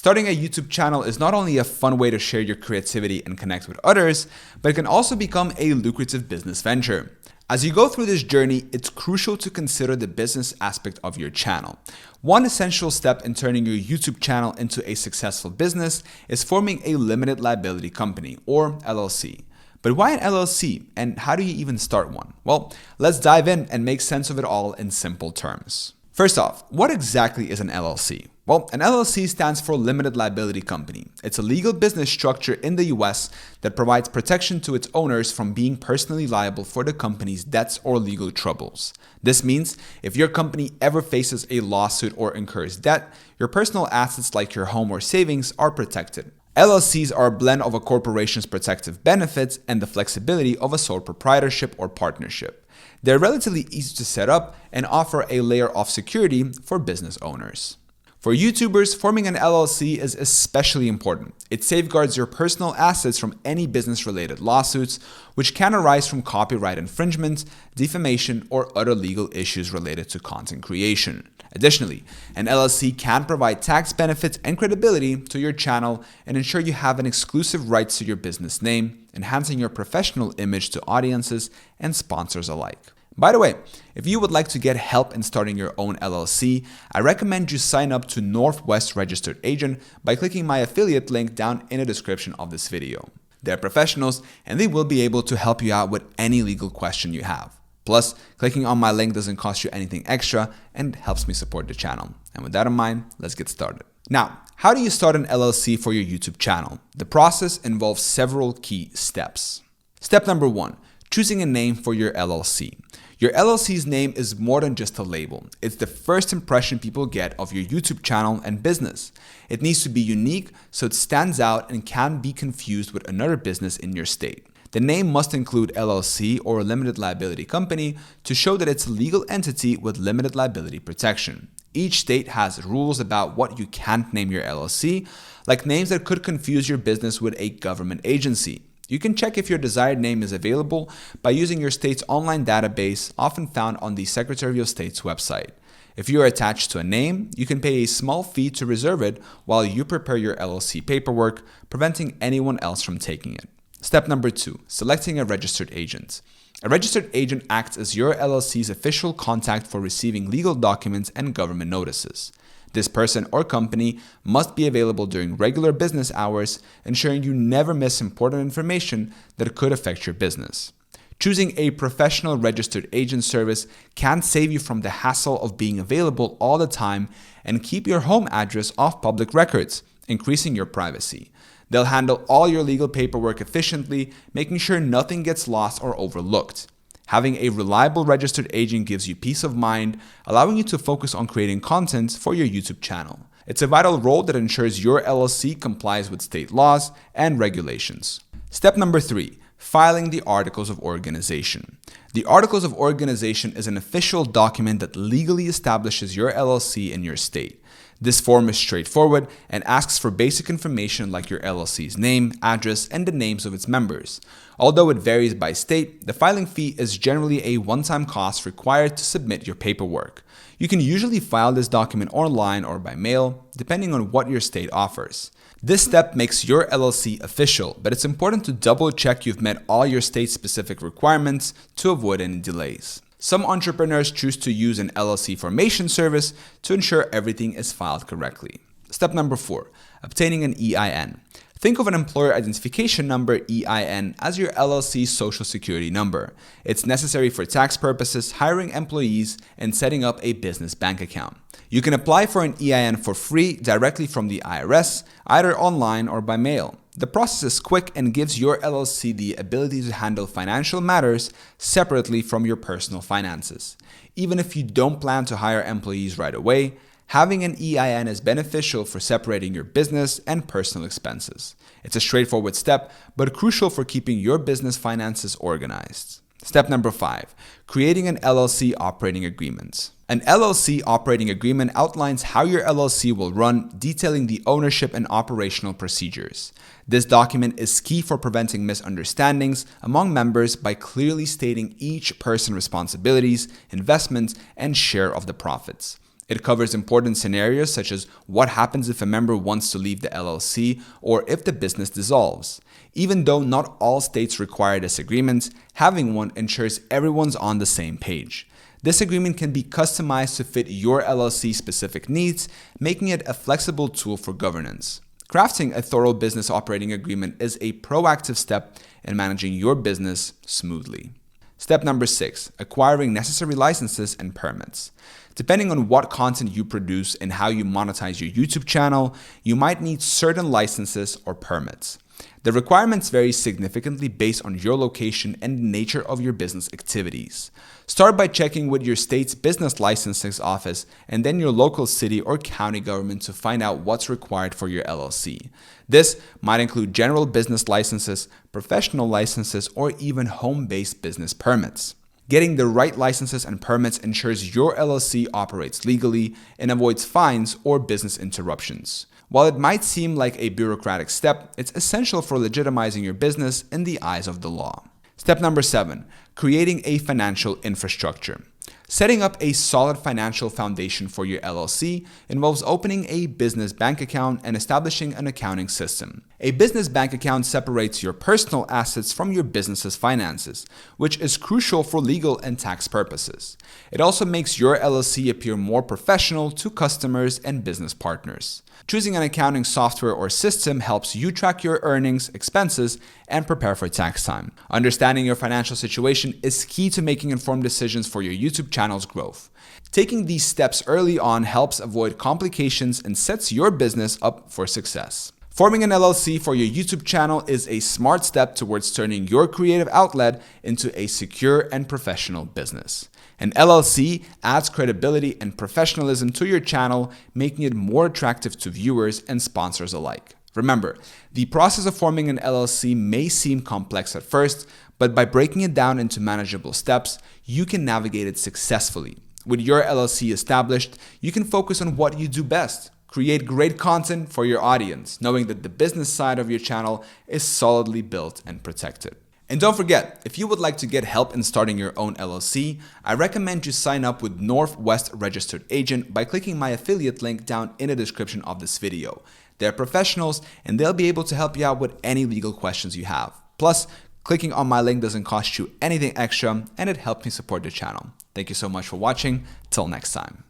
Starting a YouTube channel is not only a fun way to share your creativity and connect with others, but it can also become a lucrative business venture. As you go through this journey, it's crucial to consider the business aspect of your channel. One essential step in turning your YouTube channel into a successful business is forming a limited liability company, or LLC. But why an LLC, and how do you even start one? Well, let's dive in and make sense of it all in simple terms. First off, what exactly is an LLC? Well, an LLC stands for Limited Liability Company. It's a legal business structure in the US that provides protection to its owners from being personally liable for the company's debts or legal troubles. This means if your company ever faces a lawsuit or incurs debt, your personal assets like your home or savings are protected. LLCs are a blend of a corporation's protective benefits and the flexibility of a sole proprietorship or partnership. They're relatively easy to set up and offer a layer of security for business owners. For YouTubers, forming an LLC is especially important. It safeguards your personal assets from any business-related lawsuits, which can arise from copyright infringement, defamation, or other legal issues related to content creation. Additionally, an LLC can provide tax benefits and credibility to your channel and ensure you have an exclusive rights to your business name, enhancing your professional image to audiences and sponsors alike. By the way, if you would like to get help in starting your own LLC, I recommend you sign up to Northwest Registered Agent by clicking my affiliate link down in the description of this video. They're professionals and they will be able to help you out with any legal question you have. Plus, clicking on my link doesn't cost you anything extra and helps me support the channel. And with that in mind, let's get started. Now, how do you start an LLC for your YouTube channel? The process involves several key steps. Step number 1, choosing a name for your LLC. Your LLC's name is more than just a label. It's the first impression people get of your YouTube channel and business. It needs to be unique so it stands out and can't be confused with another business in your state. The name must include LLC or a limited liability company to show that it's a legal entity with limited liability protection. Each state has rules about what you can't name your LLC, like names that could confuse your business with a government agency. You can check if your desired name is available by using your state's online database, often found on the Secretary of State's website. If you are attached to a name, you can pay a small fee to reserve it while you prepare your LLC paperwork, preventing anyone else from taking it. Step number 2, selecting a registered agent. A registered agent acts as your LLC's official contact for receiving legal documents and government notices. This person or company must be available during regular business hours, ensuring you never miss important information that could affect your business. Choosing a professional registered agent service can save you from the hassle of being available all the time and keep your home address off public records, increasing your privacy. They'll handle all your legal paperwork efficiently, making sure nothing gets lost or overlooked. Having a reliable registered agent gives you peace of mind, allowing you to focus on creating content for your YouTube channel. It's a vital role that ensures your LLC complies with state laws and regulations. Step number 3, filing the Articles of Organization. The Articles of Organization is an official document that legally establishes your LLC in your state. This form is straightforward and asks for basic information like your LLC's name, address, and the names of its members. Although it varies by state, the filing fee is generally a one-time cost required to submit your paperwork. You can usually file this document online or by mail, depending on what your state offers. This step makes your LLC official, but it's important to double-check you've met all your state-specific requirements to avoid any delays. Some entrepreneurs choose to use an LLC formation service to ensure everything is filed correctly. Step number 4, obtaining an EIN. Think of an employer identification number, EIN, as your LLC's social security number. It's necessary for tax purposes, hiring employees, and setting up a business bank account. You can apply for an EIN for free directly from the IRS, either online or by mail. The process is quick and gives your LLC the ability to handle financial matters separately from your personal finances. Even if you don't plan to hire employees right away, having an EIN is beneficial for separating your business and personal expenses. It's a straightforward step, but crucial for keeping your business finances organized. Step number 5, creating an LLC operating agreement. An LLC operating agreement outlines how your LLC will run, detailing the ownership and operational procedures. This document is key for preventing misunderstandings among members by clearly stating each person's responsibilities, investments, and share of the profits. It covers important scenarios such as what happens if a member wants to leave the LLC or if the business dissolves. Even though not all states require this agreement, having one ensures everyone's on the same page. This agreement can be customized to fit your LLC specific needs, making it a flexible tool for governance. Crafting a thorough business operating agreement is a proactive step in managing your business smoothly. Step number 6, acquiring necessary licenses and permits. Depending on what content you produce and how you monetize your YouTube channel, you might need certain licenses or permits. The requirements vary significantly based on your location and the nature of your business activities. Start by checking with your state's business licensing office and then your local city or county government to find out what's required for your LLC. This might include general business licenses, professional licenses, or even home-based business permits. Getting the right licenses and permits ensures your LLC operates legally and avoids fines or business interruptions. While it might seem like a bureaucratic step, it's essential for legitimizing your business in the eyes of the law. Step number 7, creating a financial infrastructure. Setting up a solid financial foundation for your LLC involves opening a business bank account and establishing an accounting system. A business bank account separates your personal assets from your business's finances, which is crucial for legal and tax purposes. It also makes your LLC appear more professional to customers and business partners. Choosing an accounting software or system helps you track your earnings, expenses, and prepare for tax time. Understanding your financial situation is key to making informed decisions for your YouTube channel's growth. Taking these steps early on helps avoid complications and sets your business up for success. Forming an LLC for your YouTube channel is a smart step towards turning your creative outlet into a secure and professional business. An LLC adds credibility and professionalism to your channel, making it more attractive to viewers and sponsors alike. Remember, the process of forming an LLC may seem complex at first, but by breaking it down into manageable steps, you can navigate it successfully. With your LLC established, you can focus on what you do best. Create great content for your audience, knowing that the business side of your channel is solidly built and protected. And don't forget, if you would like to get help in starting your own LLC, I recommend you sign up with Northwest Registered Agent by clicking my affiliate link down in the description of this video. They're professionals and they'll be able to help you out with any legal questions you have. Plus, clicking on my link doesn't cost you anything extra and it helps me support the channel. Thank you so much for watching. Till next time.